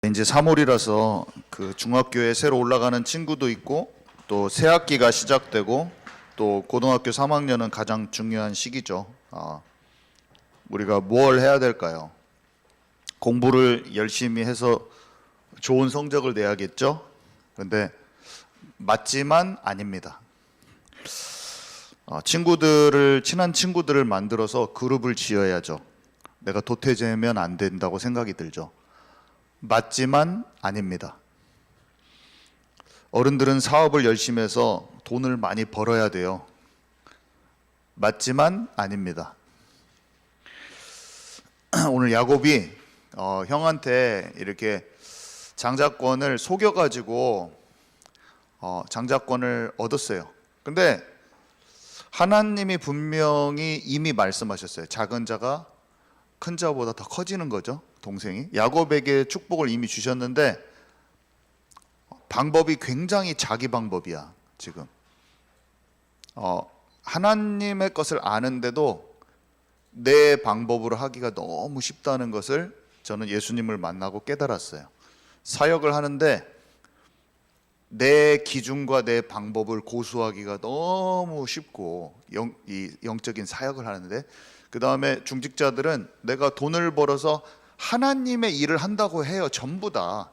이제 3월이라서 그 중학교에 새로 올라가는 친구도 있고 또 새 학기가 시작되고 또 고등학교 3학년은 가장 중요한 시기죠. 우리가 뭘 해야 될까요? 공부를 열심히 해서 좋은 성적을 내야겠죠? 근데 맞지만 아닙니다. 친한 친구들을 만들어서 그룹을 지어야죠. 내가 도태되면 안 된다고 생각이 들죠. 맞지만 아닙니다. 어른들은 사업을 열심히 해서 돈을 많이 벌어야 돼요. 맞지만 아닙니다. 오늘 야곱이 형한테 이렇게 장자권을 속여가지고 장자권을 얻었어요. 근데 하나님이 분명히 이미 말씀하셨어요. 작은 자가 큰 자보다 더 커지는 거죠. 동생이 야곱에게 축복을 이미 주셨는데 방법이 굉장히 자기 방법이야. 지금 하나님의 것을 아는데도 내 방법으로 하기가 너무 쉽다는 것을 저는 예수님을 만나고 깨달았어요. 사역을 하는데 내 기준과 내 방법을 고수하기가 너무 쉽고 영적인 사역을 하는데, 그 다음에 중직자들은 내가 돈을 벌어서 하나님의 일을 한다고 해요. 전부 다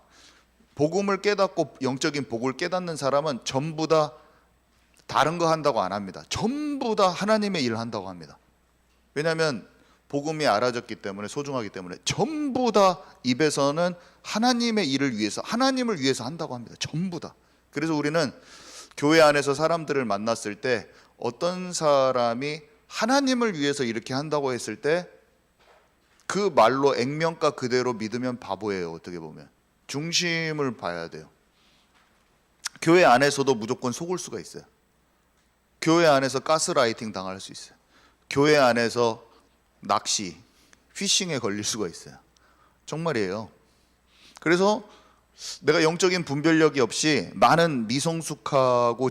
복음을 깨닫고 영적인 복을 깨닫는 사람은 전부 다 다른 거 한다고 안 합니다. 전부 다 하나님의 일을 한다고 합니다. 왜냐하면 복음이 알아졌기 때문에, 소중하기 때문에 전부 다 입에서는 하나님의 일을 위해서, 하나님을 위해서 한다고 합니다. 전부 다. 그래서 우리는 교회 안에서 사람들을 만났을 때 어떤 사람이 하나님을 위해서 이렇게 한다고 했을 때 그 말로 액면가 그대로 믿으면 바보예요. 어떻게 보면 중심을 봐야 돼요. 교회 안에서도 무조건 속을 수가 있어요. 교회 안에서 가스라이팅 당할 수 있어요. 교회 안에서 낚시, 피싱에 걸릴 수가 있어요. 정말이에요. 그래서 내가 영적인 분별력이 없이 많은 미성숙하고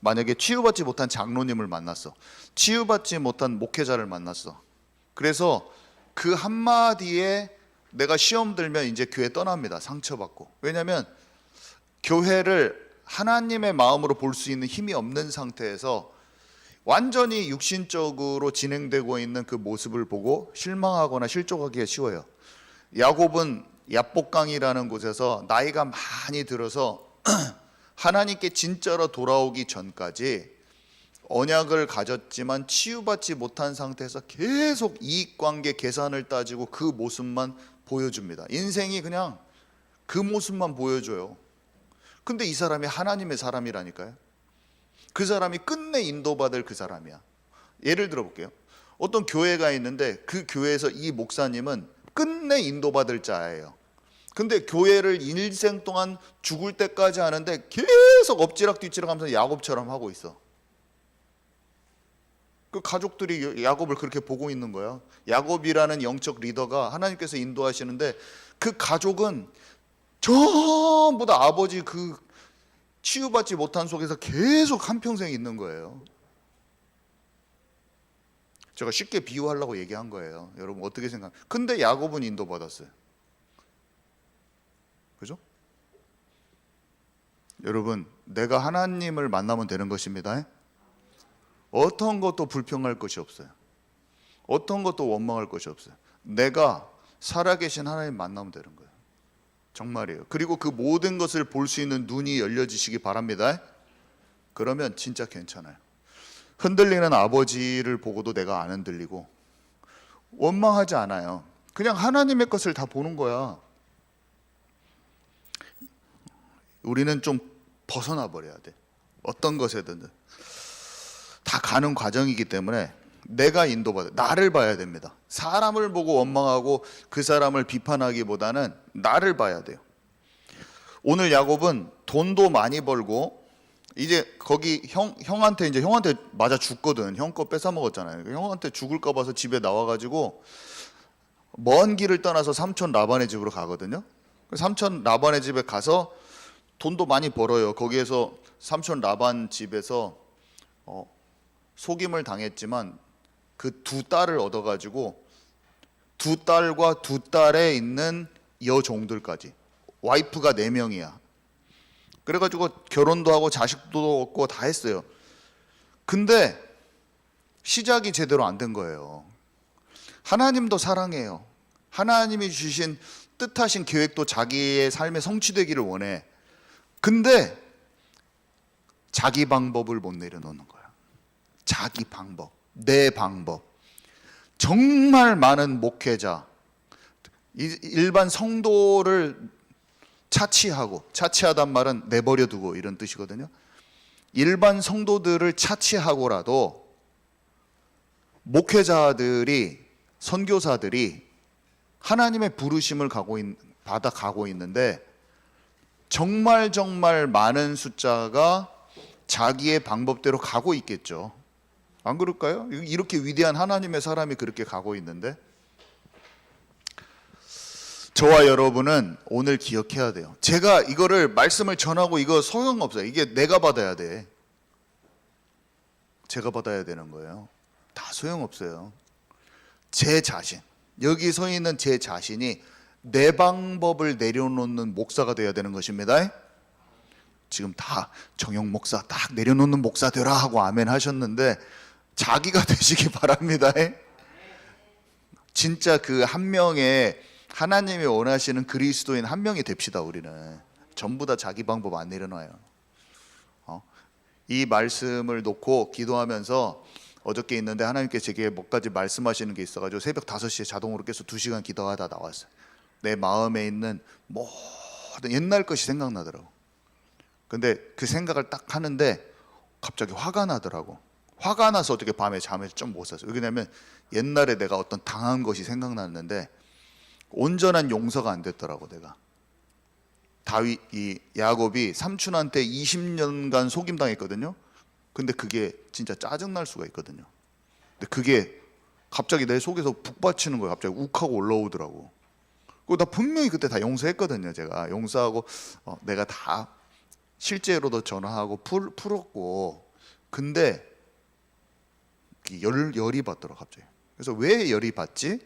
만약에 치유받지 못한 장로님을 만났어. 치유받지 못한 목회자를 만났어. 그래서 그 한마디에 내가 시험 들면 이제 교회 떠납니다. 상처받고. 왜냐하면 교회를 하나님의 마음으로 볼 수 있는 힘이 없는 상태에서 완전히 육신적으로 진행되고 있는 그 모습을 보고 실망하거나 실족하기가 쉬워요. 야곱은 야복강이라는 곳에서 나이가 많이 들어서 하나님께 진짜로 돌아오기 전까지 언약을 가졌지만 치유받지 못한 상태에서 계속 이익관계 계산을 따지고 그 모습만 보여줍니다. 인생이 그냥 그 모습만 보여줘요. 근데 이 사람이 하나님의 사람이라니까요. 그 사람이 끝내 인도받을 그 사람이야. 예를 들어 볼게요. 어떤 교회가 있는데 그 교회에서 이 목사님은 끝내 인도받을 자예요. 근데 교회를 일생 동안 죽을 때까지 하는데 계속 엎지락 뒤치락 하면서 야곱처럼 하고 있어. 그 가족들이 야곱을 그렇게 보고 있는 거야. 야곱이라는 영적 리더가 하나님께서 인도하시는데 그 가족은 전부 다 아버지 그 치유받지 못한 속에서 계속 한평생 있는 거예요. 제가 쉽게 비유하려고 얘기한 거예요. 여러분 어떻게 생각해요? 근데 야곱은 인도받았어요. 그죠? 여러분, 내가 하나님을 만나면 되는 것입니다. 어떤 것도 불평할 것이 없어요. 어떤 것도 원망할 것이 없어요. 내가 살아계신 하나님 만나면 되는 거예요. 정말이에요. 그리고 그 모든 것을 볼 수 있는 눈이 열려지시기 바랍니다. 그러면 진짜 괜찮아요. 흔들리는 아버지를 보고도 내가 안 흔들리고 원망하지 않아요. 그냥 하나님의 것을 다 보는 거야. 우리는 좀 벗어나 버려야 돼. 어떤 것에든 다 가는 과정이기 때문에 내가 인도받아, 나를 봐야 됩니다. 사람을 보고 원망하고 그 사람을 비판하기보다는 나를 봐야 돼요. 오늘 야곱은 돈도 많이 벌고 이제 거기 형한테 맞아 죽거든. 형 거 뺏어 먹었잖아요. 형한테 죽을까 봐서 집에 나와가지고 먼 길을 떠나서 삼촌 라반의 집으로 가거든요. 삼촌 라반의 집에 가서 돈도 많이 벌어요. 거기에서 삼촌 라반 집에서 속임을 당했지만 그 두 딸을 얻어가지고 두 딸과 두 딸에 있는 여종들까지. 와이프가 4명이야. 그래가지고 결혼도 하고 자식도 얻고 다 했어요. 근데 시작이 제대로 안 된 거예요. 하나님도 사랑해요. 하나님이 주신 뜻하신 계획도 자기의 삶에 성취되기를 원해. 근데 자기 방법을 못 내려놓는 거야. 자기 방법, 내 방법. 정말 많은 목회자, 일반 성도를 차치하단 말은 내버려 두고 이런 뜻이거든요. 일반 성도들을 차치하고라도 목회자들이, 선교사들이 하나님의 부르심을 받아가고 있는데 정말 많은 숫자가 자기의 방법대로 가고 있겠죠. 안 그럴까요? 이렇게 위대한 하나님의 사람이 그렇게 가고 있는데, 저와 여러분은 오늘 기억해야 돼요. 제가 이거를 말씀을 전하고 이거 소용없어요. 이게 내가 받아야 돼. 제가 받아야 되는 거예요. 다 소용없어요. 제 자신, 여기 서 있는 제 자신이 내 방법을 내려놓는 목사가 되어야 되는 것입니다. 지금 다 정용 목사 딱 내려놓는 목사 되라 하고 아멘 하셨는데 자기가 되시기 바랍니다. 진짜 그 한 명의 하나님이 원하시는 그리스도인 한 명이 됩시다. 우리는 전부 다 자기 방법 안 내려놔요. 이 말씀을 놓고 기도하면서 어저께 있는데 하나님께서 제게 몇 가지 말씀하시는 게 있어가지고 새벽 5시에 자동으로 깨서 2시간 기도하다 나왔어요. 내 마음에 있는 모든 옛날 것이 생각나더라고. 근데 그 생각을 딱 하는데 갑자기 화가 나더라고. 화가 나서 어떻게 밤에 잠을 좀 못 잤어요. 왜냐면 옛날에 내가 어떤 당한 것이 생각났는데 온전한 용서가 안 됐더라고. 내가 이 야곱이 삼촌한테 20년간 속임당했거든요. 근데 그게 진짜 짜증날 수가 있거든요. 근데 그게 갑자기 내 속에서 북받치는 거예요. 갑자기 욱하고 올라오더라고. 그리고 나 분명히 그때 다 용서했거든요. 제가 용서하고 내가 다 실제로도 전화하고 풀었고. 근데 열이 받더라고 갑자기. 그래서 왜 열이 받지?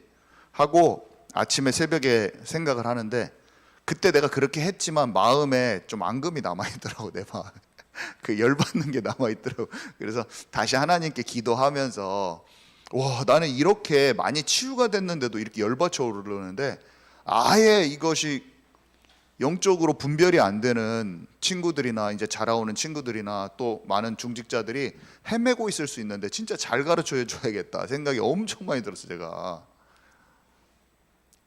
하고 아침에 새벽에 생각을 하는데 그때 내가 그렇게 했지만 마음에 좀 앙금이 남아있더라고. 내 마음에 그 열받는 게 남아있더라고. 그래서 다시 하나님께 기도하면서 와, 나는 이렇게 많이 치유가 됐는데도 이렇게 열받쳐 오르는데 아예 이것이 영적으로 분별이 안 되는 친구들이나 이제 자라오는 친구들이나 또 많은 중직자들이 헤매고 있을 수 있는데 진짜 잘 가르쳐 줘야겠다 생각이 엄청 많이 들었어요. 제가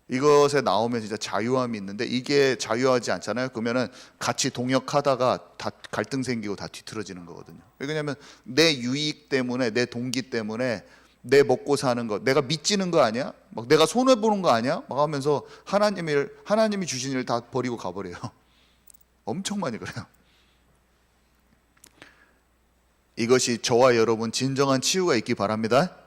이것에 나오면 진짜 자유함이 있는데 이게 자유하지 않잖아요. 그러면은 같이 동역하다가 다 갈등 생기고 다 뒤틀어지는 거거든요. 왜냐하면 내 유익 때문에, 내 동기 때문에 내 먹고 사는 것, 내가 미치는 거 아니야? 막 내가 손해 보는 거 아니야? 막 하면서 하나님이 주신 일 다 버리고 가버려요. 엄청 많이 그래요. 이것이 저와 여러분 진정한 치유가 있기 바랍니다.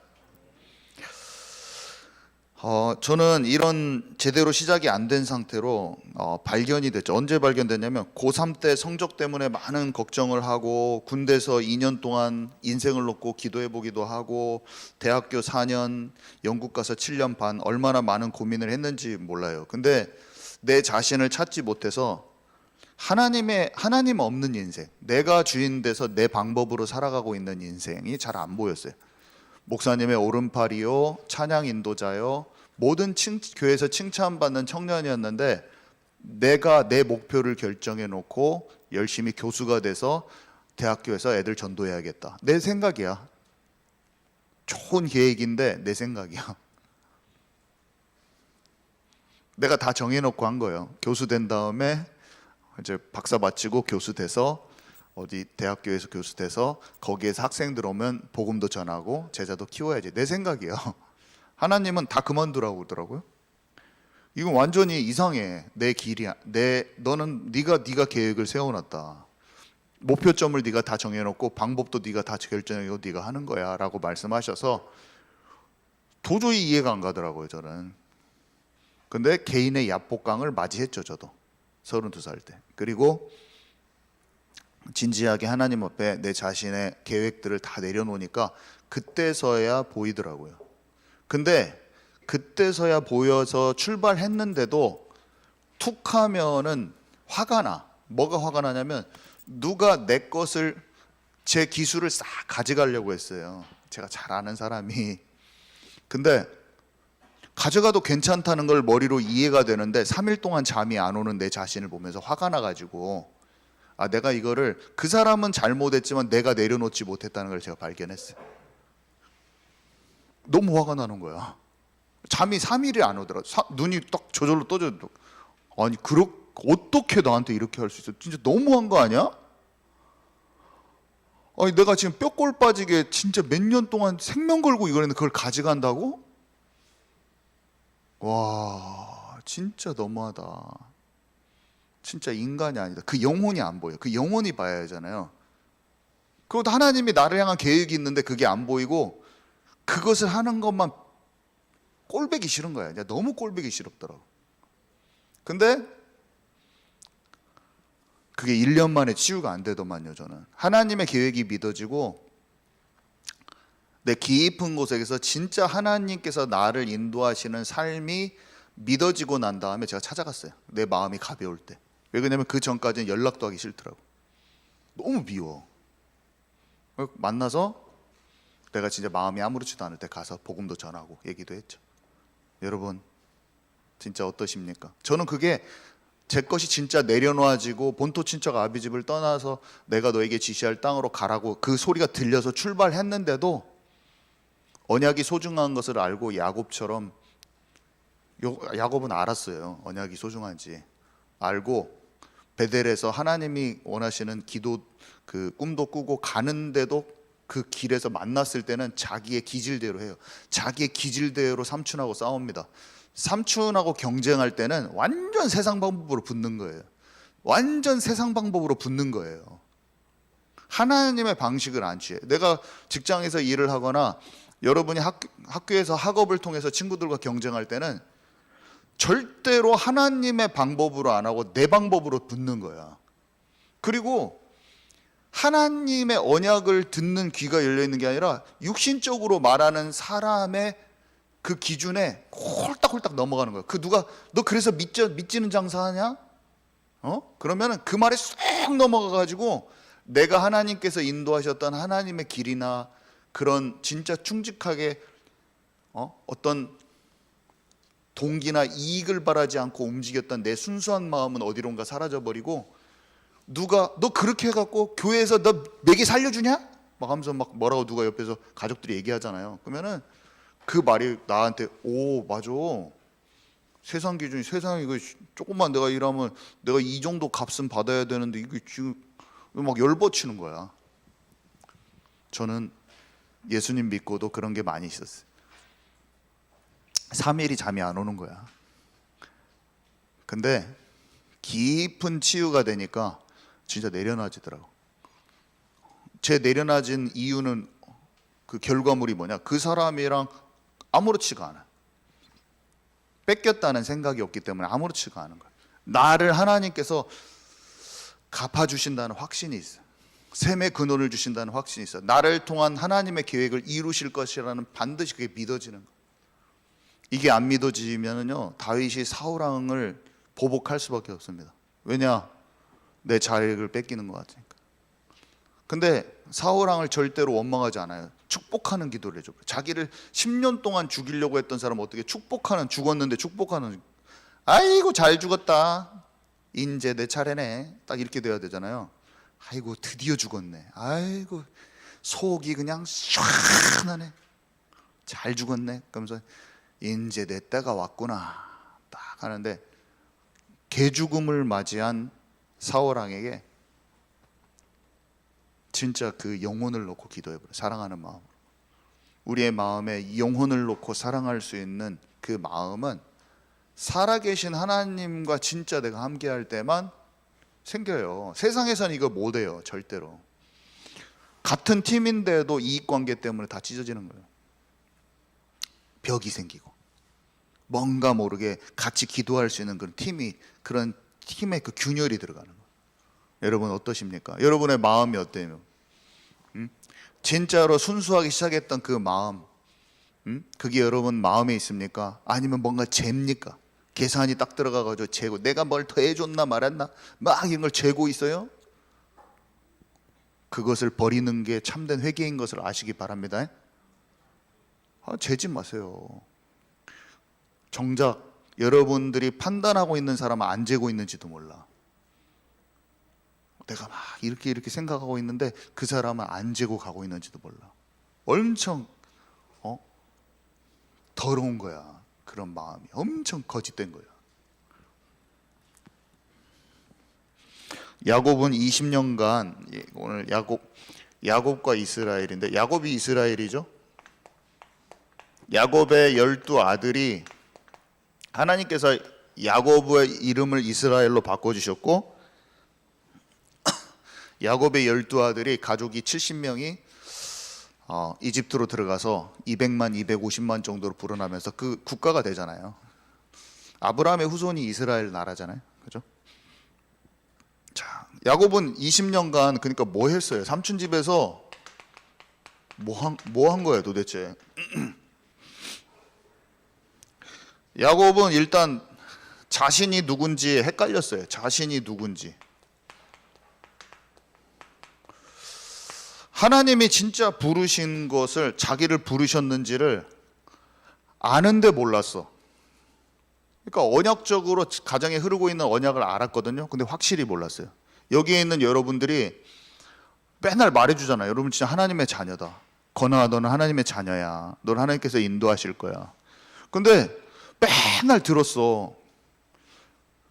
저는 이런 제대로 시작이 안 된 상태로 발견이 됐죠. 언제 발견됐냐면 고3 때 성적 때문에 많은 걱정을 하고 군대에서 2년 동안 인생을 놓고 기도해 보기도 하고 대학교 4년, 영국 가서 7년 반 얼마나 많은 고민을 했는지 몰라요. 근데 내 자신을 찾지 못해서 하나님 없는 인생, 내가 주인 돼서 내 방법으로 살아가고 있는 인생이 잘 안 보였어요. 목사님의 오른팔이요, 찬양 인도자요, 모든 교회에서 칭찬받는 청년이었는데 내가 내 목표를 결정해 놓고 열심히 교수가 돼서 대학교에서 애들 전도해야겠다. 내 생각이야. 좋은 계획인데 내 생각이야. 내가 다 정해놓고 한 거예요. 교수 된 다음에 이제 박사 마치고 교수 돼서 어디 대학교에서 교수 돼서 거기에서 학생들 오면 복음도 전하고 제자도 키워야지. 내 생각이에요. 하나님은 다 그만두라고 그러더라고요. 이건 완전히 이상해. 내 길이야. 너는 네가 계획을 세워놨다. 목표점을 네가 다 정해놓고 방법도 네가 다 결정하고 네가 하는 거야라고 말씀하셔서 도저히 이해가 안 가더라고요. 저는. 근데 개인의 야복강을 맞이했죠. 저도 32살 때. 그리고 진지하게 하나님 앞에 내 자신의 계획들을 다 내려놓으니까 그때서야 보이더라고요. 근데 그때서야 보여서 출발했는데도 툭 하면은 화가 나. 뭐가 화가 나냐면 누가 내 것을, 제 기술을 싹 가져가려고 했어요. 제가 잘 아는 사람이. 근데 가져가도 괜찮다는 걸 머리로 이해가 되는데 3일 동안 잠이 안 오는 내 자신을 보면서 화가 나가지고, 아, 내가 이거를, 그 사람은 잘못했지만 내가 내려놓지 못했다는 걸 제가 발견했어요. 너무 화가 나는 거야. 잠이 3일이 안 오더라. 눈이 딱 저절로 떠져. 아니, 어떻게 나한테 이렇게 할 수 있어? 진짜 너무한 거 아니야? 아니, 내가 지금 뼈골 빠지게 진짜 몇 년 동안 생명 걸고 이거랬는데 그걸 가져간다고? 와, 진짜 너무하다. 진짜 인간이 아니다. 그 영혼이 안 보여. 그 영혼이 봐야 하잖아요. 그리고 하나님이 나를 향한 계획이 있는데 그게 안 보이고 그것을 하는 것만 꼴보기 싫은 거야. 너무 꼴보기 싫었더라고. 근데 그게 1년 만에 치유가 안 되더만요. 저는 하나님의 계획이 믿어지고 내 깊은 곳에서 진짜 하나님께서 나를 인도하시는 삶이 믿어지고 난 다음에 제가 찾아갔어요. 내 마음이 가벼울 때. 왜 그러냐면 그 전까지는 연락도 하기 싫더라고. 너무 미워. 만나서 내가 진짜 마음이 아무렇지도 않을 때 가서 복음도 전하고 얘기도 했죠. 여러분 진짜 어떠십니까? 저는 그게 제 것이 진짜 내려놓아지고 본토 친척 아비 집을 떠나서 내가 너에게 지시할 땅으로 가라고 그 소리가 들려서 출발했는데도 언약이 소중한 것을 알고 야곱처럼, 야곱은 알았어요. 언약이 소중한지 알고 베델에서 하나님이 원하시는 기도 그 꿈도 꾸고 가는데도 그 길에서 만났을 때는 자기의 기질대로 해요. 자기의 기질대로 삼촌하고 싸웁니다. 삼촌하고 경쟁할 때는 완전 세상 방법으로 붙는 거예요. 완전 세상 방법으로 붙는 거예요. 하나님의 방식을 안 취해. 내가 직장에서 일을 하거나 여러분이 학교에서 학업을 통해서 친구들과 경쟁할 때는 절대로 하나님의 방법으로 안 하고 내 방법으로 붙는 거야. 그리고 하나님의 언약을 듣는 귀가 열려 있는 게 아니라 육신적으로 말하는 사람의 그 기준에 홀딱홀딱 넘어가는 거야. 그 누가 너 그래서 믿지는 장사하냐? 그러면은 그 말에 쏙 넘어가 가지고 내가 하나님께서 인도하셨던 하나님의 길이나 그런 진짜 충직하게 어떤 동기나 이익을 바라지 않고 움직였던 내 순수한 마음은 어디론가 사라져버리고, 누가 너 그렇게 해갖고 교회에서 너 매개 살려주냐? 막 하면서 막 뭐라고 누가 옆에서 가족들이 얘기하잖아요. 그러면은 그 말이 나한테 오 맞아, 세상 기준이, 세상에 이거 조금만 내가 일하면 내가 이 정도 값은 받아야 되는데 이게 지금 막 열받치는 거야. 저는 예수님 믿고도 그런 게 많이 있었어요. 3일이 잠이 안 오는 거야. 근데 깊은 치유가 되니까 진짜 내려놔지더라고. 제 내려놔진 이유는 그 결과물이 뭐냐? 그 사람이랑 아무렇지가 않아. 뺏겼다는 생각이 없기 때문에 아무렇지가 않은 거야. 나를 하나님께서 갚아주신다는 확신이 있어. 샘의 근원을 주신다는 확신이 있어. 나를 통한 하나님의 계획을 이루실 것이라는 반드시 그게 믿어지는 거야. 이게 안 믿어지면요 다윗이 사울 왕을 보복할 수밖에 없습니다. 왜냐? 내 자식을 뺏기는 것 같으니까. 근데 사울 왕을 절대로 원망하지 않아요. 축복하는 기도를 해줘. 자기를 10년 동안 죽이려고 했던 사람 어떻게 축복하는, 죽었는데 축복하는, 아이고 잘 죽었다, 이제 내 차례네, 딱 이렇게 돼야 되잖아요. 아이고 드디어 죽었네, 아이고 속이 그냥 시원하네, 잘 죽었네. 그러면서 이제 내 때가 왔구나 딱 하는데, 개죽음을 맞이한 사울왕에게 진짜 그 영혼을 놓고 기도해버려. 사랑하는 마음으로. 우리의 마음에 영혼을 놓고 사랑할 수 있는 그 마음은 살아계신 하나님과 진짜 내가 함께할 때만 생겨요. 세상에서는 이거 못해요. 절대로. 같은 팀인데도 이익관계 때문에 다 찢어지는 거예요. 벽이 생기고 뭔가 모르게 같이 기도할 수 있는 그런 팀이, 그런 팀의 그 균열이 들어가는 거예요. 여러분 어떠십니까? 여러분의 마음이 어때요? 진짜로 순수하게 시작했던 그 마음, 그게 여러분 마음에 있습니까? 아니면 뭔가 잽니까? 계산이 딱 들어가가지고 재고, 내가 뭘 더 해줬나 말았나 막 이런 걸 재고 있어요. 그것을 버리는 게 참된 회개인 것을 아시기 바랍니다. 재지 마세요. 정작 여러분들이 판단하고 있는 사람은 안 재고 있는지도 몰라. 내가 막 이렇게 생각하고 있는데 그 사람은 안 재고 가고 있는지도 몰라. 엄청 더러운 거야. 그런 마음이 엄청 거짓된 거야. 야곱은 20년간, 오늘 야곱과 이스라엘인데, 야곱이 이스라엘이죠. 야곱의 12아들이, 하나님께서 야곱의 이름을 이스라엘로 바꿔주셨고, 야곱의 12아들이 가족이 70명이 이집트로 들어가서 200만, 250만 정도로 불어나면서 그 국가가 되잖아요. 아브라함의 후손이 이스라엘 나라잖아요. 그죠? 자, 야곱은 20년간 그러니까 뭐 했어요? 삼촌 집에서 뭐 한 거예요 도대체? 야곱은 일단 자신이 누군지 헷갈렸어요. 자신이 누군지. 하나님이 진짜 부르신 것을, 자기를 부르셨는지를 아는데 몰랐어. 그러니까 언약적으로 가정에 흐르고 있는 언약을 알았거든요. 근데 확실히 몰랐어요. 여기에 있는 여러분들이 맨날 말해주잖아요. 여러분 진짜 하나님의 자녀다. 건아, 너는 하나님의 자녀야. 너는 하나님께서 인도하실 거야. 근데 맨날 들었어.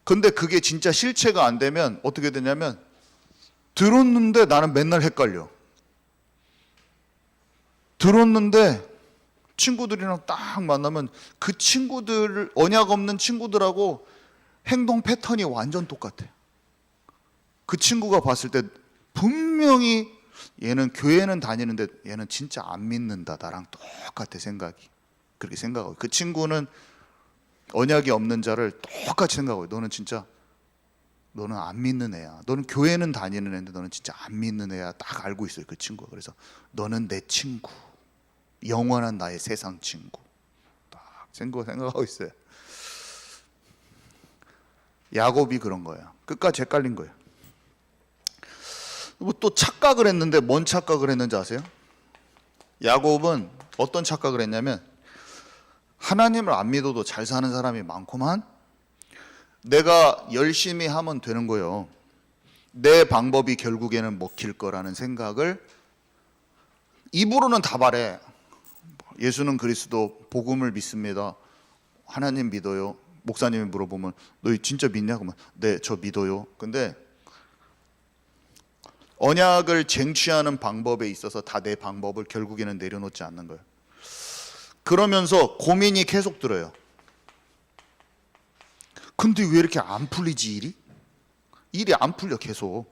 근데 그게 진짜 실체가 안 되면 어떻게 되냐면, 들었는데 나는 맨날 헷갈려. 들었는데 친구들이랑 딱 만나면 그 친구들, 언약 없는 친구들하고 행동 패턴이 완전 똑같아. 그 친구가 봤을 때 분명히 얘는 교회는 다니는데 얘는 진짜 안 믿는다. 나랑 똑같아 생각이. 그렇게 생각하고, 그 친구는 언약이 없는 자를 똑같이 생각하고, 너는 안 믿는 애야. 너는 교회는 다니는 애인데 너는 진짜 안 믿는 애야. 딱 알고 있어요, 그 친구가. 그래서 너는 내 친구, 영원한 나의 세상 친구. 딱 생각하고 있어요. 야곱이 그런 거야. 끝까지 헷갈린 거예요. 또 착각을 했는데, 뭔 착각을 했는지 아세요? 야곱은 어떤 착각을 했냐면, 하나님을 안 믿어도 잘 사는 사람이 많구만. 내가 열심히 하면 되는 거예요. 내 방법이 결국에는 먹힐 거라는 생각을 입으로는 다 말해. 예수는 그리스도, 복음을 믿습니다. 하나님 믿어요. 목사님이 물어보면 너 진짜 믿냐? 그러면 네, 저 믿어요. 근데 언약을 쟁취하는 방법에 있어서 다 내 방법을 결국에는 내려놓지 않는 거예요. 그러면서 고민이 계속 들어요. 근데 왜 이렇게 안 풀리지 일이? 일이 안 풀려 계속.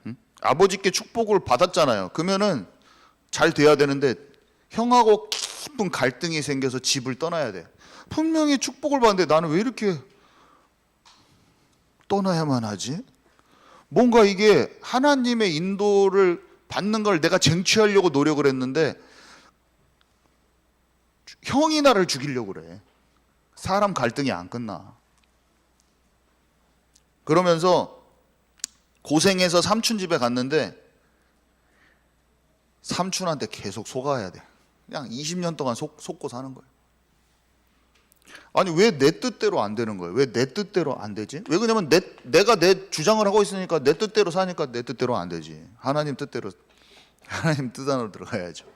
응? 아버지께 축복을 받았잖아요. 그러면은 잘 돼야 되는데 형하고 깊은 갈등이 생겨서 집을 떠나야 돼. 분명히 축복을 받는데 나는 왜 이렇게 떠나야만 하지? 뭔가 이게 하나님의 인도를 받는 걸 내가 쟁취하려고 노력을 했는데 형이 나를 죽이려고 그래. 사람 갈등이 안 끝나. 그러면서 고생해서 삼촌 집에 갔는데 삼촌한테 계속 속아야 돼. 그냥 20년 동안 속고 사는 거예요. 아니 왜 내 뜻대로 안 되는 거예요? 왜 내 뜻대로 안 되지? 왜 그러냐면 내가 내 주장을 하고 있으니까 내 뜻대로 사니까 내 뜻대로 안 되지. 하나님 뜻대로, 하나님 뜻 안으로 들어가야죠.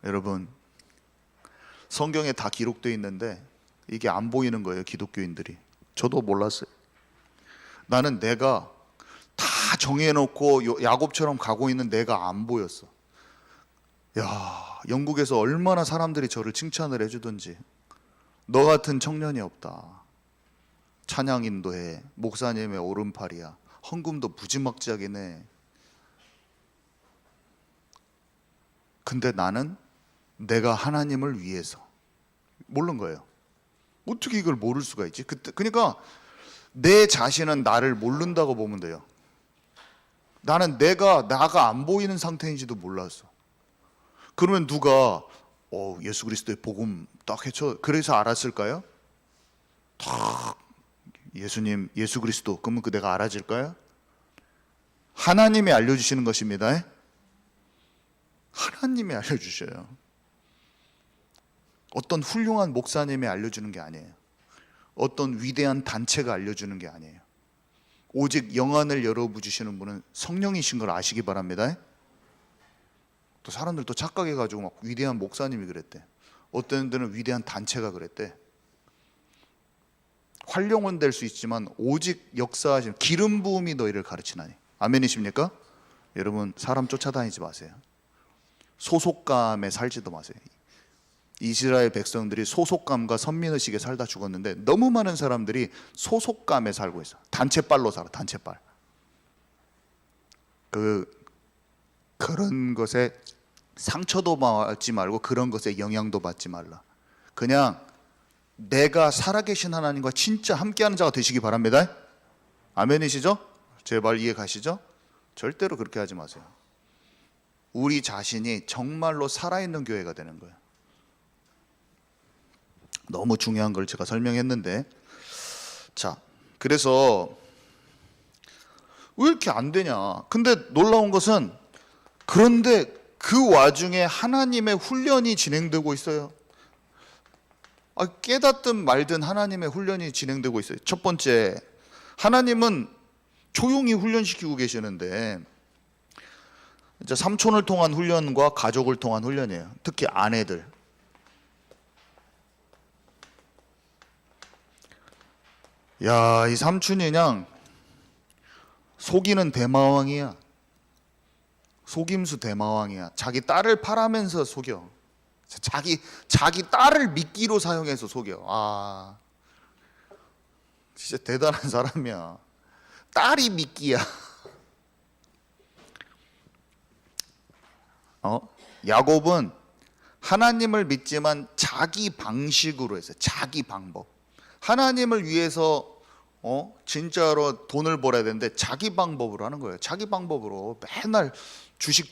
여러분, 성경에 다 기록되어 있는데 이게 안 보이는 거예요, 기독교인들이. 저도 몰랐어요. 나는 내가 다 정해놓고 야곱처럼 가고 있는 내가 안 보였어. 야, 영국에서 얼마나 사람들이 저를 칭찬을 해주던지. 너 같은 청년이 없다. 찬양 인도해. 목사님의 오른팔이야. 헌금도 무지막지하게 내. 근데 나는 내가 하나님을 위해서 모르는 거예요. 어떻게 이걸 모를 수가 있지? 그러니까 내 자신은 나를 모른다고 보면 돼요. 나는 나가 안 보이는 상태인지도 몰랐어. 그러면 누가 예수 그리스도의 복음 딱 해쳐. 그래서 알았을까요? 탁 예수님, 예수 그리스도. 그러면 그 내가 알아질까요? 하나님이 알려주시는 것입니다. 하나님이 알려주셔요. 어떤 훌륭한 목사님이 알려주는 게 아니에요. 어떤 위대한 단체가 알려주는 게 아니에요. 오직 영안을 열어주시는 분은 성령이신 걸 아시기 바랍니다. 또 사람들 또 착각해가지고 막 위대한 목사님이 그랬대. 어떤 데는 위대한 단체가 그랬대. 활용은 될 수 있지만 오직 역사하시는 기름 부음이 너희를 가르치나니. 아멘이십니까? 여러분 사람 쫓아다니지 마세요. 소속감에 살지도 마세요. 이스라엘 백성들이 소속감과 선민의식에 살다 죽었는데 너무 많은 사람들이 소속감에 살고 있어. 단체빨로 살아. 단체빨. 그런 것에 상처도 받지 말고 그런 것에 영향도 받지 말라. 그냥 내가 살아계신 하나님과 진짜 함께하는 자가 되시기 바랍니다. 아멘이시죠? 제 말 이해 가시죠? 절대로 그렇게 하지 마세요. 우리 자신이 정말로 살아있는 교회가 되는 거예요. 너무 중요한 걸 제가 설명했는데, 자, 그래서 왜 이렇게 안 되냐? 근데 놀라운 것은 그런데 그 와중에 하나님의 훈련이 진행되고 있어요. 깨닫든 말든 하나님의 훈련이 진행되고 있어요. 첫 번째, 하나님은 조용히 훈련시키고 계시는데, 이제 삼촌을 통한 훈련과 가족을 통한 훈련이에요. 특히 아내들. 야, 이 삼촌이 그냥 속이는 대마왕이야. 속임수 대마왕이야. 자기 딸을 팔아면서 속여. 자기 딸을 미끼로 사용해서 속여. 진짜 대단한 사람이야. 딸이 미끼야. 야곱은 하나님을 믿지만 자기 방식으로 했어요. 자기 방법. 하나님을 위해서 진짜로 돈을 벌어야 되는데 자기 방법으로 하는 거예요. 자기 방법으로 맨날 주식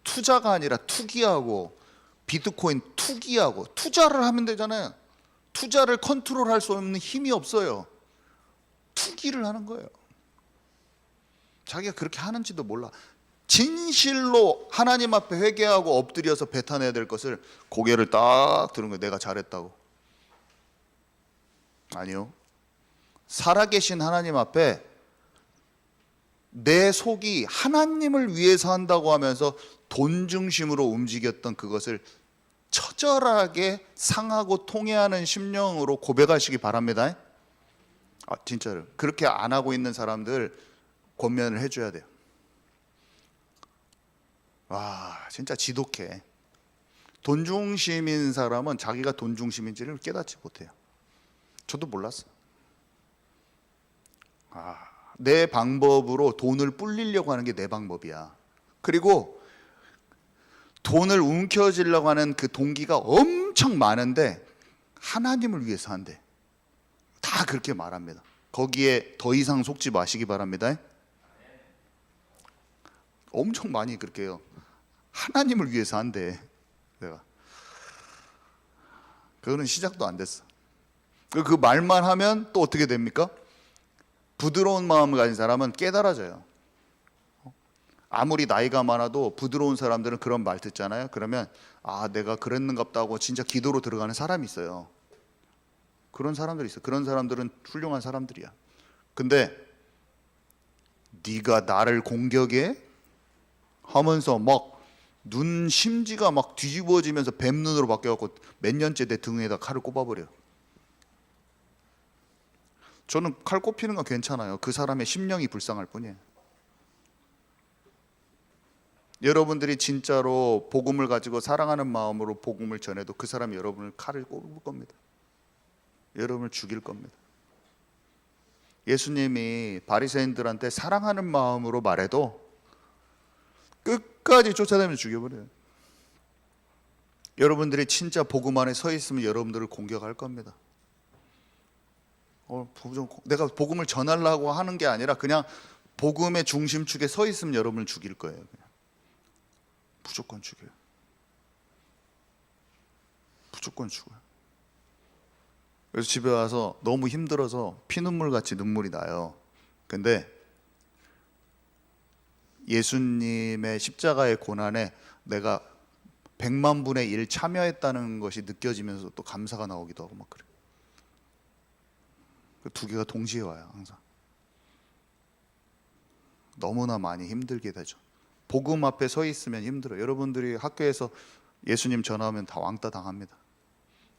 투자가 아니라 투기하고 비트코인 투기하고. 투자를 하면 되잖아요. 투자를 컨트롤할 수 없는 힘이 없어요. 투기를 하는 거예요. 자기가 그렇게 하는지도 몰라. 진실로 하나님 앞에 회개하고 엎드려서 배탄해야 될 것을 고개를 딱 드는 거예요. 내가 잘했다고. 아니요. 살아계신 하나님 앞에 내 속이 하나님을 위해서 한다고 하면서 돈 중심으로 움직였던 그것을 처절하게 상하고 통해하는 심령으로 고백하시기 바랍니다. 진짜로 그렇게 안 하고 있는 사람들 권면을 해줘야 돼요. 와, 진짜 지독해. 돈 중심인 사람은 자기가 돈 중심인지를 깨닫지 못해요. 저도 몰랐어요. 내 방법으로 돈을 불리려고 하는 게 내 방법이야. 그리고 돈을 움켜쥐려고 하는 그 동기가 엄청 많은데 하나님을 위해서 한대. 다 그렇게 말합니다. 거기에 더 이상 속지 마시기 바랍니다. 엄청 많이 그렇게 해요. 하나님을 위해서 한대. 내가 그거는 시작도 안 됐어. 그 말만 하면 또 어떻게 됩니까? 부드러운 마음을 가진 사람은 깨달아져요. 아무리 나이가 많아도 부드러운 사람들은 그런 말 듣잖아요. 그러면 내가 그랬는갑다 하고 진짜 기도로 들어가는 사람이 있어요. 그런 사람들이 있어요. 그런 사람들은 훌륭한 사람들이야. 근데 네가 나를 공격해? 하면서 막 눈 심지가 막 뒤집어지면서 뱀눈으로 바뀌어갖고 몇 년째 내 등에다 칼을 꼽아버려. 저는 칼 꼽히는 건 괜찮아요. 그 사람의 심령이 불쌍할 뿐이에요. 여러분들이 진짜로 복음을 가지고 사랑하는 마음으로 복음을 전해도 그 사람이 여러분을 칼을 꼽을 겁니다. 여러분을 죽일 겁니다. 예수님이 바리새인들한테 사랑하는 마음으로 말해도 끝까지 쫓아다니면서 죽여버려요. 여러분들이 진짜 복음 안에 서 있으면 여러분들을 공격할 겁니다. 내가 복음을 전하려고 하는 게 아니라 그냥 복음의 중심축에 서 있으면 여러분을 죽일 거예요. 그냥. 무조건 죽여요. 무조건 죽어요. 그래서 집에 와서 너무 힘들어서 피눈물 같이 눈물이 나요. 근데 예수님의 십자가의 고난에 내가 100만 분의 1 참여했다는 것이 느껴지면서 또 감사가 나오기도 하고 막 그래요. 그 두 개가 동시에 와요. 항상 너무나 많이 힘들게 되죠. 복음 앞에 서 있으면 힘들어요. 여러분들이 학교에서 예수님 전하면 다 왕따 당합니다.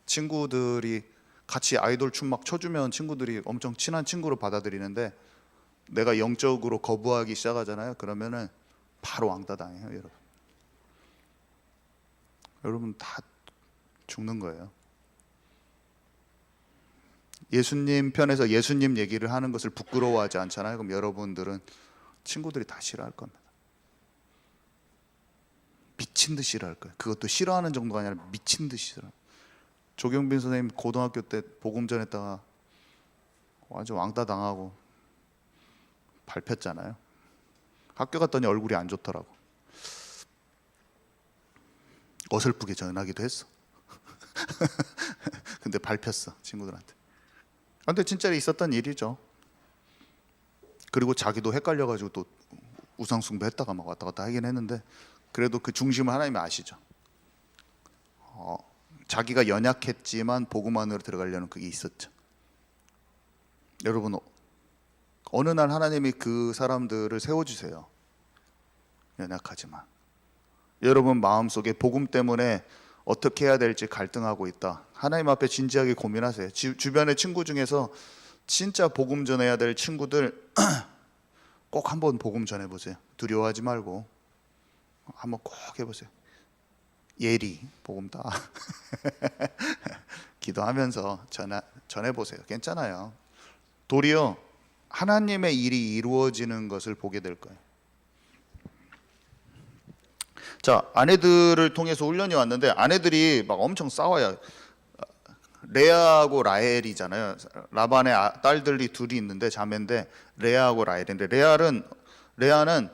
친구들이 같이 아이돌 춤 막 춰주면 친구들이 엄청 친한 친구로 받아들이는데 내가 영적으로 거부하기 시작하잖아요. 그러면은 바로 왕따 당해요. 여러분 다 죽는 거예요. 예수님 편에서 예수님 얘기를 하는 것을 부끄러워하지 않잖아요. 그럼 여러분들은 친구들이 다 싫어할 겁니다. 미친 듯이 싫어할 거예요. 그것도 싫어하는 정도가 아니라 미친 듯이 싫어요. 조경빈 선생님 고등학교 때 복음 전했다가 완전 왕따 당하고 밟혔잖아요. 학교 갔더니 얼굴이 안 좋더라고. 어설프게 전하기도 했어. 근데 밟혔어, 친구들한테. 근데 진짜 있었던 일이죠. 그리고 자기도 헷갈려가지고 또 우상숭배 했다가 막 왔다 갔다 하긴 했는데 그래도 그 중심을 하나님이 아시죠. 자기가 연약했지만 복음 안으로 들어가려는 그게 있었죠. 여러분 어느 날 하나님이 그 사람들을 세워주세요. 연약하지만 여러분 마음속에 복음 때문에 어떻게 해야 될지 갈등하고 있다. 하나님 앞에 진지하게 고민하세요. 주변의 친구 중에서 진짜 복음 전해야 될 친구들 꼭 한번 복음 전해보세요. 두려워하지 말고 한번 꼭 해보세요. 예리 복음 다 기도하면서 전해보세요. 괜찮아요. 도리어 하나님의 일이 이루어지는 것을 보게 될 거예요. 자, 아내들을 통해서 훈련이 왔는데 아내들이 막 엄청 싸워요. 레아하고 라헬이잖아요. 라반의 딸들이 둘이 있는데 자매인데 레아하고 라헬인데 레아는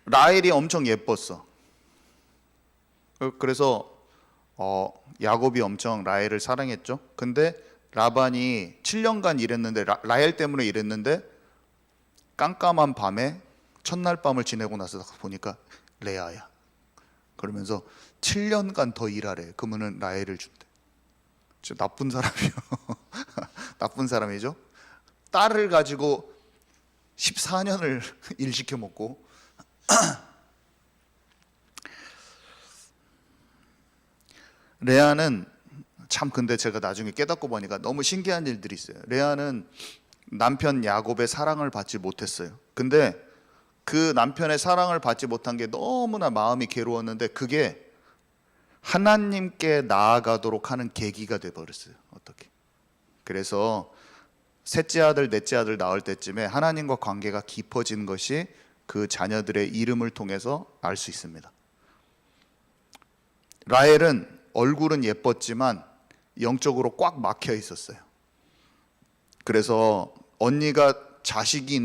라헬이 엄청 예뻤어. 그래서 야곱이 엄청 라헬을 사랑했죠. 근데 라반이 7년간 일했는데 라헬 때문에 일했는데 깜깜한 밤에 첫날 밤을 지내고 나서 보니까 레아야. 그러면서 7년간 더 일하래. 그러면은 라헬을 준대. 진짜 나쁜 사람이요. 나쁜 사람이죠. 딸을 가지고 14년을 일 시켜 먹고 레아는 참 근데 제가 나중에 깨닫고 보니까 너무 신기한 일들이 있어요. 레아는 남편 야곱의 사랑을 받지 못했어요. 근데 그 남편의 사랑을 받지 못한 게 너무나 마음이 괴로웠는데 그게 하나님께 나아가도록 하는 계기가 돼버렸어요. 어떻게? 그래서 셋째 아들, 넷째 아들 낳을 때쯤에 하나님과 관계가 깊어진 것이 그 자녀들의 이름을 통해서 알 수 있습니다. 라헬은 얼굴은 예뻤지만 영적으로 꽉 막혀 있었어요. 그래서 언니가 자식이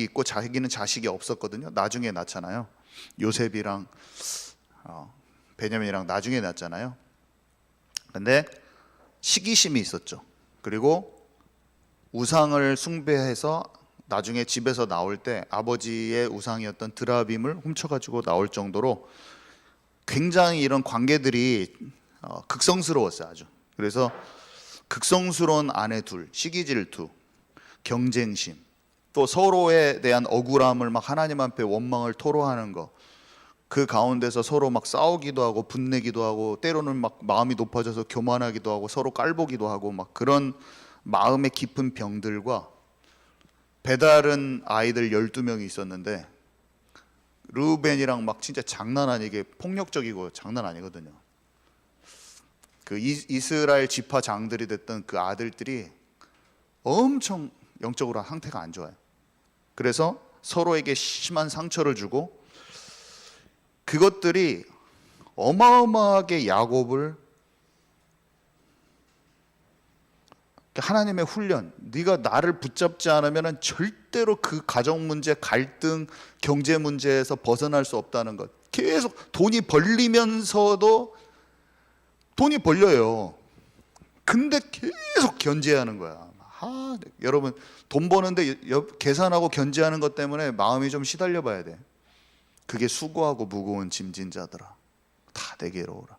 있고 자기는 자식이 없었거든요. 나중에 낳잖아요. 요셉이랑 베냐민이랑 나중에 낳잖아요. 근데 시기심이 있었죠. 그리고 우상을 숭배해서 나중에 집에서 나올 때 아버지의 우상이었던 드라빔을 훔쳐가지고 나올 정도로 굉장히 이런 관계들이 극성스러웠어요. 아주. 그래서 극성스러운 아내 둘, 시기질투, 경쟁심, 또 서로에 대한 억울함을 막 하나님 앞에 원망을 토로하는 거, 그 가운데서 서로 막 싸우기도 하고 분내기도 하고 때로는 막 마음이 높아져서 교만하기도 하고 서로 깔보기도 하고 막 그런 마음의 깊은 병들과 배다른 아이들 12명이 있었는데 르우벤이랑 막 진짜 장난 아니게 폭력적이고 장난 아니거든요. 그 이스라엘 지파 장들이 됐던 그 아들들이 엄청 영적으로 상태가 안 좋아요. 그래서 서로에게 심한 상처를 주고 그것들이 어마어마하게 야곱을 하나님의 훈련, 네가 나를 붙잡지 않으면 절대로 그 가정 문제, 갈등, 경제 문제에서 벗어날 수 없다는 것. 계속 돈이 벌리면서도 돈이 벌려요. 근데 계속 견제하는 거야. 여러분 돈 버는데 계산하고 견제하는 것 때문에 마음이 좀 시달려 봐야 돼. 그게 수고하고 무거운 짐진 자들아 다 내게로 오라.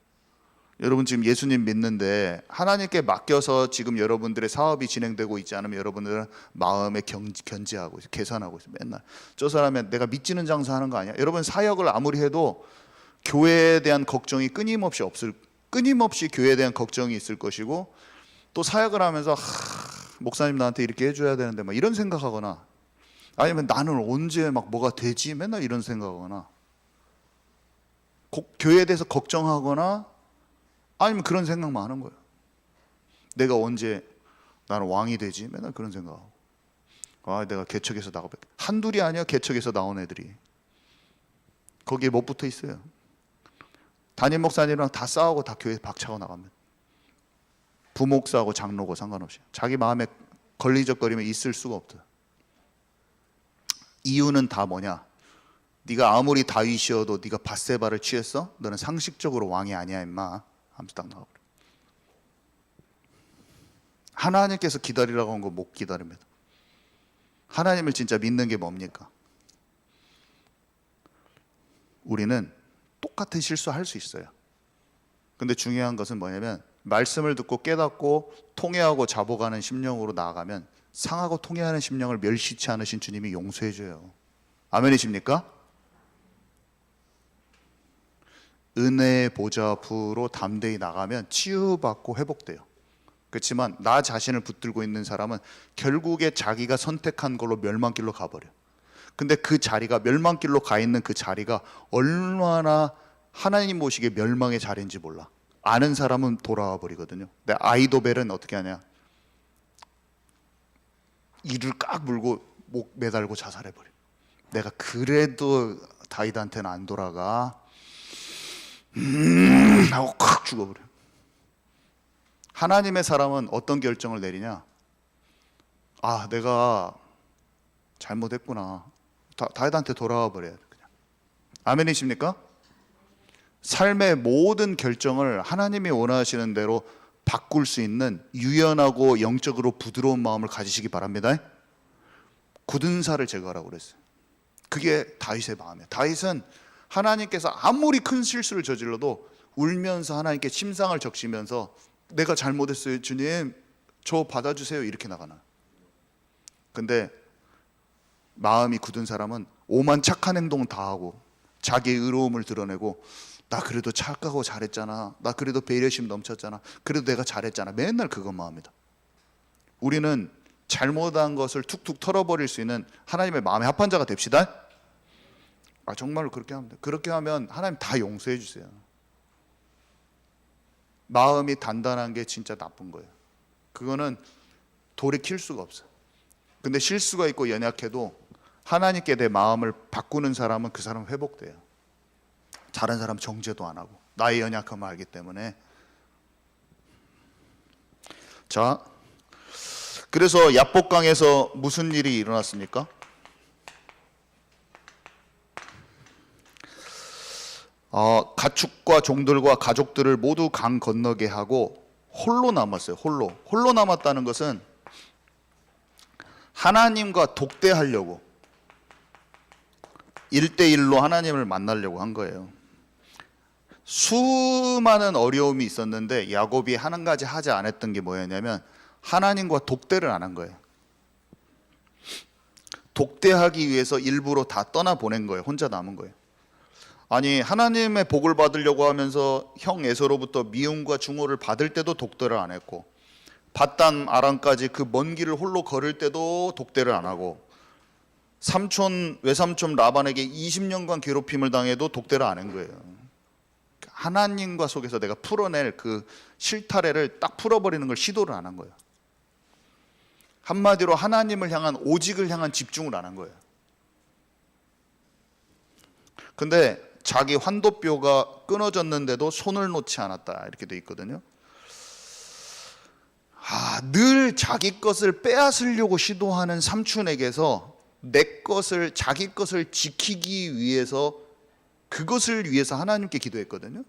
여러분 지금 예수님 믿는데 하나님께 맡겨서 지금 여러분들의 사업이 진행되고 있지 않으면 여러분들은 마음에 견제하고 있어요. 계산하고 있어요. 맨날 저 사람이 내가 믿지는 장사하는 거 아니야? 여러분 사역을 아무리 해도 교회에 대한 걱정이 끊임없이 교회에 대한 걱정이 있을 것이고, 또 사역을 하면서 목사님 나한테 이렇게 해줘야 되는데 막 이런 생각하거나, 아니면 나는 언제 막 뭐가 되지 맨날 이런 생각하거나, 교회에 대해서 걱정하거나, 아니면 그런 생각만 하는 거예요. 내가 언제 나는 왕이 되지 맨날 그런 생각하고, 내가 개척에서 나가ಬೇಕು. 한둘이 아니야. 개척에서 나온 애들이 거기에 못 붙어 있어요. 담임 목사님이랑 다 싸우고 다 교회 박차고 나가면, 부목사하고 장로고 상관없이 자기 마음에 걸리적거리면 있을 수가 없다. 이유는 다 뭐냐? 네가 아무리 다윗이어도 네가 밧세바를 취했어? 너는 상식적으로 왕이 아니야 임마 하면서 딱 나가버려. 하나님께서 기다리라고 한 거 못 기다립니다. 하나님을 진짜 믿는 게 뭡니까? 우리는 똑같은 실수할 수 있어요. 근데 중요한 것은 뭐냐면, 말씀을 듣고 깨닫고 통회하고 자복하는 심령으로 나아가면 상하고 통회하는 심령을 멸시치 않으신 주님이 용서해 줘요. 아멘이십니까? 은혜의 보좌 앞으로 담대히 나가면 치유받고 회복돼요. 그렇지만 나 자신을 붙들고 있는 사람은 결국에 자기가 선택한 걸로 멸망길로 가버려. 근데 그 자리가, 멸망길로 가 있는 그 자리가 얼마나 하나님 보시기에 멸망의 자리인지 몰라. 아는 사람은 돌아와 버리거든요. 근데 아이도벨은 어떻게 하냐? 이를 깍 물고 목 매달고 자살해버려. 내가 그래도 다윗한테는 안 돌아가 하고 콱 죽어버려. 하나님의 사람은 어떤 결정을 내리냐? 내가 잘못했구나. 다윗한테 돌아와 버려야 돼. 그냥. 아멘이십니까? 삶의 모든 결정을 하나님이 원하시는 대로 바꿀 수 있는 유연하고 영적으로 부드러운 마음을 가지시기 바랍니다. 굳은 살을 제거하라고 그랬어요. 그게 다윗의 마음이에요. 다윗은 하나님께서 아무리 큰 실수를 저질러도 울면서 하나님께 침상을 적시면서 내가 잘못했어요 주님 저 받아주세요 이렇게 나가나. 근데 마음이 굳은 사람은 오만 착한 행동 다 하고 자기의 의로움을 드러내고, 나 그래도 착하고 잘했잖아, 나 그래도 배려심 넘쳤잖아, 그래도 내가 잘했잖아, 맨날 그것만 합니다. 우리는 잘못한 것을 툭툭 털어버릴 수 있는 하나님의 마음의 합한 자가 됩시다. 정말로 그렇게 하면 돼. 그렇게 하면 하나님 다 용서해 주세요. 마음이 단단한 게 진짜 나쁜 거예요. 그거는 돌이킬 수가 없어요. 근데 실수가 있고 연약해도 하나님께 내 마음을 바꾸는 사람은 그 사람 회복돼요. 다른 사람 정죄도 안 하고 나의 연약함을 알기 때문에. 자, 그래서 야복강에서 무슨 일이 일어났습니까? 가축과 종들과 가족들을 모두 강 건너게 하고 홀로 남았어요. 홀로 남았다는 것은 하나님과 독대하려고, 1대1로 하나님을 만나려고 한 거예요. 수많은 어려움이 있었는데 야곱이 한 가지 하지 않았던 게 뭐였냐면 하나님과 독대를 안 한 거예요. 독대하기 위해서 일부러 다 떠나보낸 거예요. 혼자 남은 거예요. 아니, 하나님의 복을 받으려고 하면서 형 에서로부터 미움과 중호를 받을 때도 독대를 안 했고, 밧단 아람까지 그 먼 길을 홀로 걸을 때도 독대를 안 하고, 외삼촌 라반에게 20년간 괴롭힘을 당해도 독대를 안 한 거예요. 하나님과 속에서 내가 풀어낼 그 실타래를 딱 풀어버리는 걸 시도를 안 한 거예요. 한마디로 하나님을 향한, 오직을 향한 집중을 안 한 거예요. 근데 자기 환도뼈가 끊어졌는데도 손을 놓지 않았다 이렇게 돼 있거든요. 늘 자기 것을 빼앗으려고 시도하는 삼촌에게서 자기 것을 지키기 위해서, 그것을 위해서 하나님께 기도했거든요.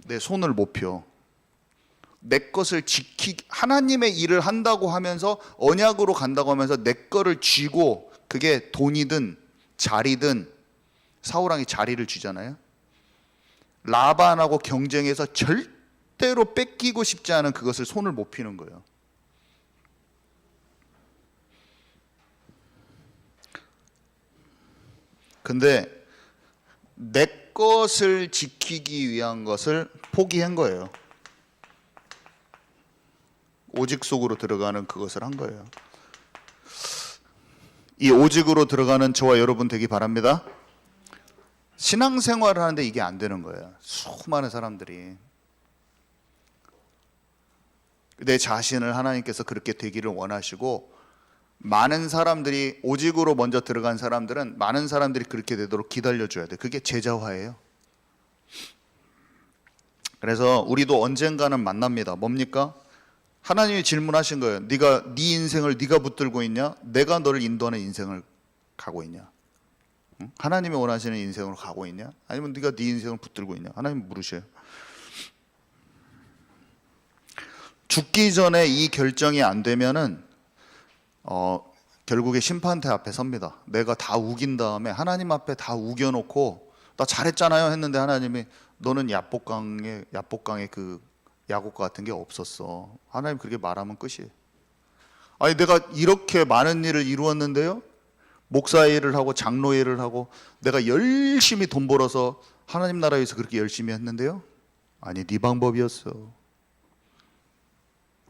내 손을 못 펴. 내 것을 하나님의 일을 한다고 하면서 언약으로 간다고 하면서 내 거를 쥐고, 그게 돈이든 자리든, 사울왕이 자리를 쥐잖아요. 라반하고 경쟁해서 절대로 뺏기고 싶지 않은 그것을 손을 못 피는 거예요. 근데 내 것을 지키기 위한 것을 포기한 거예요. 오직 속으로 들어가는 그것을 한 거예요. 이 오직으로 들어가는 저와 여러분 되기 바랍니다. 신앙생활을 하는데 이게 안 되는 거예요. 수많은 사람들이. 내 자신을 하나님께서 그렇게 되기를 원하시고, 많은 사람들이, 오직으로 먼저 들어간 사람들은 많은 사람들이 그렇게 되도록 기다려줘야 돼. 그게 제자화예요. 그래서 우리도 언젠가는 만납니다. 뭡니까? 하나님이 질문하신 거예요. 네가 네 인생을 네가 붙들고 있냐? 내가 너를 인도하는 인생을 가고 있냐? 응? 하나님이 원하시는 인생으로 가고 있냐? 아니면 네가 네 인생을 붙들고 있냐? 하나님 물으셔요. 죽기 전에 이 결정이 안 되면은 결국에 심판대 앞에 섭니다. 내가 다 우긴 다음에 하나님 앞에 다 우겨놓고, 나 잘했잖아요 했는데 하나님이 너는 야복강의 그 야곱과 같은 게 없었어. 하나님 그렇게 말하면 끝이에요. 아니 내가 이렇게 많은 일을 이루었는데요, 목사 일을 하고 장로 일을 하고 내가 열심히 돈 벌어서 하나님 나라에서 그렇게 열심히 했는데요, 아니 네 방법이었어.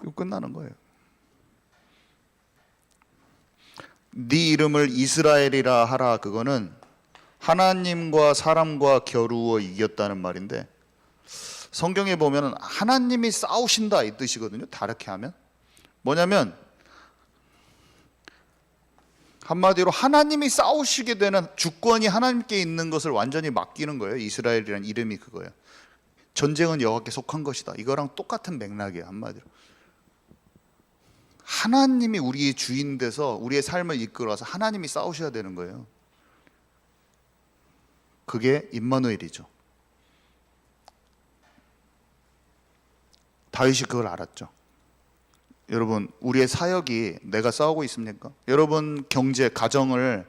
이거 끝나는 거예요. 네 이름을 이스라엘이라 하라, 그거는 하나님과 사람과 겨루어 이겼다는 말인데, 성경에 보면 하나님이 싸우신다 이 뜻이거든요. 다르게 하면 뭐냐면, 한마디로 하나님이 싸우시게 되는 주권이 하나님께 있는 것을 완전히 맡기는 거예요. 이스라엘이라는 이름이 그거예요. 전쟁은 여호와께 속한 것이다. 이거랑 똑같은 맥락이에요. 한마디로 하나님이 우리의 주인 돼서 우리의 삶을 이끌어서 하나님이 싸우셔야 되는 거예요. 그게 임마누엘이죠. 다윗이 그걸 알았죠. 여러분, 우리의 사역이 내가 싸우고 있습니까? 여러분 경제, 가정을,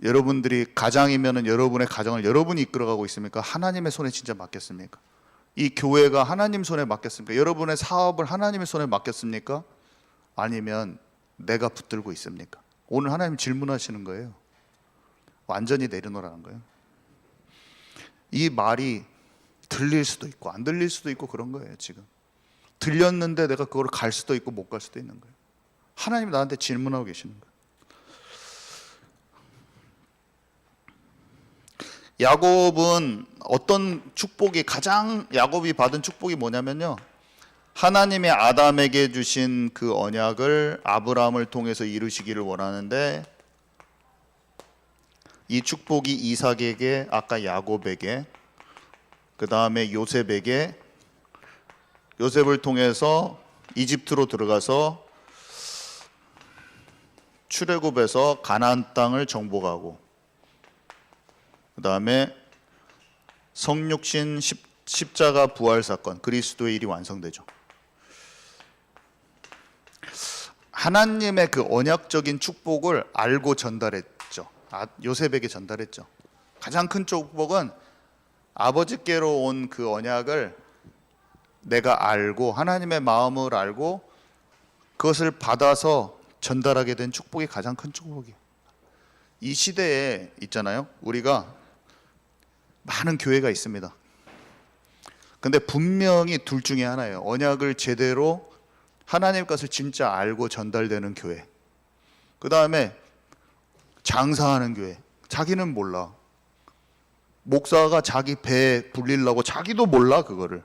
여러분들이 가장이면은 여러분의 가정을 여러분이 이끌어가고 있습니까? 하나님의 손에 진짜 맡겼습니까? 이 교회가 하나님 손에 맡겼습니까? 여러분의 사업을 하나님의 손에 맡겼습니까? 아니면 내가 붙들고 있습니까? 오늘 하나님 질문하시는 거예요. 완전히 내려놓으라는 거예요. 이 말이 들릴 수도 있고 안 들릴 수도 있고 그런 거예요. 지금 들렸는데 내가 그걸 갈 수도 있고 못 갈 수도 있는 거예요. 하나님이 나한테 질문하고 계시는 거예요. 야곱은 어떤 축복이, 가장 야곱이 받은 축복이 뭐냐면요, 하나님의 아담에게 주신 그 언약을 아브라함을 통해서 이루시기를 원하는데, 이 축복이 이삭에게, 아까 야곱에게, 그 다음에 요셉에게, 요셉을 통해서 이집트로 들어가서 출애굽에서 가나안 땅을 정복하고, 그 다음에 성육신 십자가 부활 사건, 그리스도의 일이 완성되죠. 하나님의 그 언약적인 축복을 알고 전달했죠. 요셉에게 전달했죠. 가장 큰 축복은 아버지께로 온 그 언약을 내가 알고, 하나님의 마음을 알고 그것을 받아서 전달하게 된 축복이 가장 큰 축복이에요. 이 시대에 있잖아요, 우리가 많은 교회가 있습니다. 근데 분명히 둘 중에 하나예요. 언약을 제대로, 하나님 것을 진짜 알고 전달되는 교회, 그 다음에 장사하는 교회. 자기는 몰라. 목사가 자기 배 불리려고 자기도 몰라. 그거를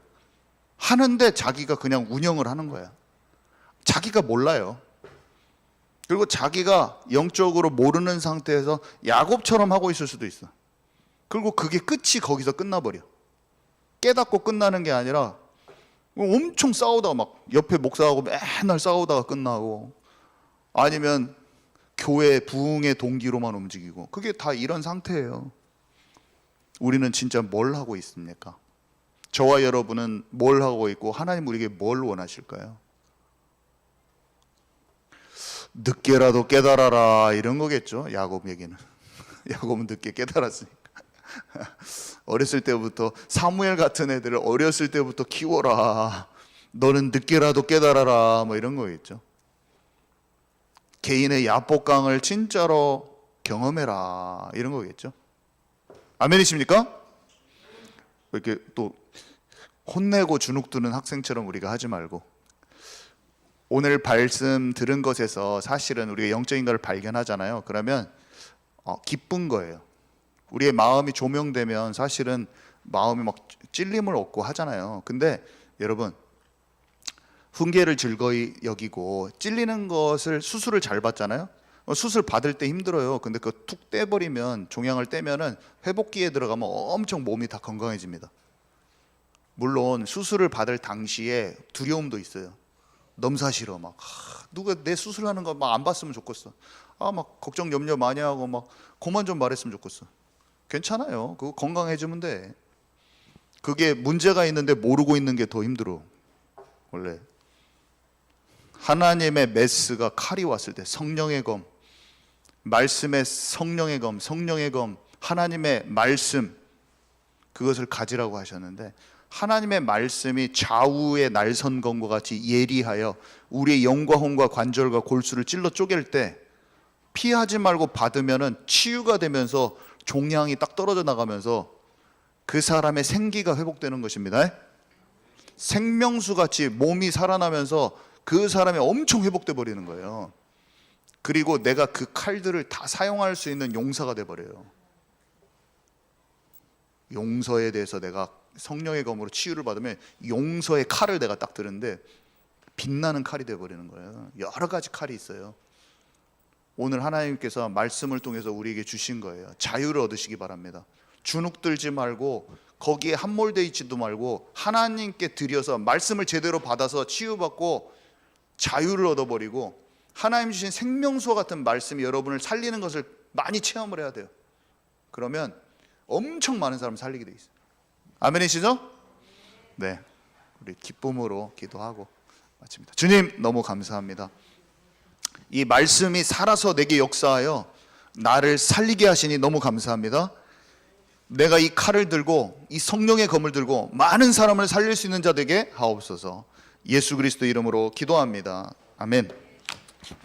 하는데 자기가 그냥 운영을 하는 거야. 자기가 몰라요. 그리고 자기가 영적으로 모르는 상태에서 야곱처럼 하고 있을 수도 있어. 그리고 그게 끝이 거기서 끝나버려. 깨닫고 끝나는 게 아니라 엄청 싸우다가 막 옆에 목사하고 맨날 싸우다가 끝나고, 아니면 교회 부흥의 동기로만 움직이고, 그게 다 이런 상태예요. 우리는 진짜 뭘 하고 있습니까? 저와 여러분은 뭘 하고 있고 하나님 우리에게 뭘 원하실까요? 늦게라도 깨달아라 이런 거겠죠. 야곱 얘기는. 야곱은 늦게 깨달았으니까. 어렸을 때부터 사무엘 같은 애들을 어렸을 때부터 키워라. 너는 늦게라도 깨달아라 뭐 이런 거겠죠. 개인의 야복강을 진짜로 경험해라 이런 거겠죠. 아멘이십니까? 이렇게 또 혼내고 주눅드는 학생처럼 우리가 하지 말고, 오늘 말씀 들은 것에서 사실은 우리가 영적인 것을 발견하잖아요. 그러면 기쁜 거예요. 우리의 마음이 조명되면 사실은 마음이 막 찔림을 얻고 하잖아요. 근데 여러분, 훈계를 즐거이 여기고 찔리는 것을 수술을 잘 받잖아요. 수술 받을 때 힘들어요. 근데 그거 툭 떼버리면, 종양을 떼면은 회복기에 들어가면 엄청 몸이 다 건강해집니다. 물론 수술을 받을 당시에 두려움도 있어요. 넘사 싫어. 막 누가 내 수술하는 거 막 안 봤으면 좋겠어. 막 걱정 염려 많이 하고 막 그만 좀 말했으면 좋겠어. 괜찮아요. 그거 건강해지면 돼. 그게 문제가 있는데 모르고 있는 게 더 힘들어. 원래 하나님의 메스가 칼이 왔을 때, 성령의 검, 말씀의 성령의 검, 성령의 검, 하나님의 말씀, 그것을 가지라고 하셨는데, 하나님의 말씀이 좌우의 날선검과 같이 예리하여 우리의 영과 혼과 관절과 골수를 찔러 쪼갤 때 피하지 말고 받으면은 치유가 되면서 종양이 딱 떨어져 나가면서 그 사람의 생기가 회복되는 것입니다. 생명수 같이 몸이 살아나면서 그 사람이 엄청 회복돼 버리는 거예요. 그리고 내가 그 칼들을 다 사용할 수 있는 용사가 돼 버려요. 용서에 대해서 내가 성령의 검으로 치유를 받으면 용서의 칼을 내가 딱 드는데 빛나는 칼이 되어버리는 거예요. 여러 가지 칼이 있어요. 오늘 하나님께서 말씀을 통해서 우리에게 주신 거예요. 자유를 얻으시기 바랍니다. 주눅들지 말고 거기에 함몰되어 있지도 말고 하나님께 드려서 말씀을 제대로 받아서 치유받고 자유를 얻어버리고, 하나님 주신 생명수와 같은 말씀이 여러분을 살리는 것을 많이 체험을 해야 돼요. 그러면 엄청 많은 사람을 살리게 돼 있어요. 아멘이시죠? 네, 우리 기쁨으로 기도하고 마칩니다. 주님 너무 감사합니다. 이 말씀이 살아서 내게 역사하여 나를 살리게 하시니 너무 감사합니다. 내가 이 칼을 들고 이 성령의 검을 들고 많은 사람을 살릴 수 있는 자 되게 하옵소서. 예수 그리스도 이름으로 기도합니다. 아멘.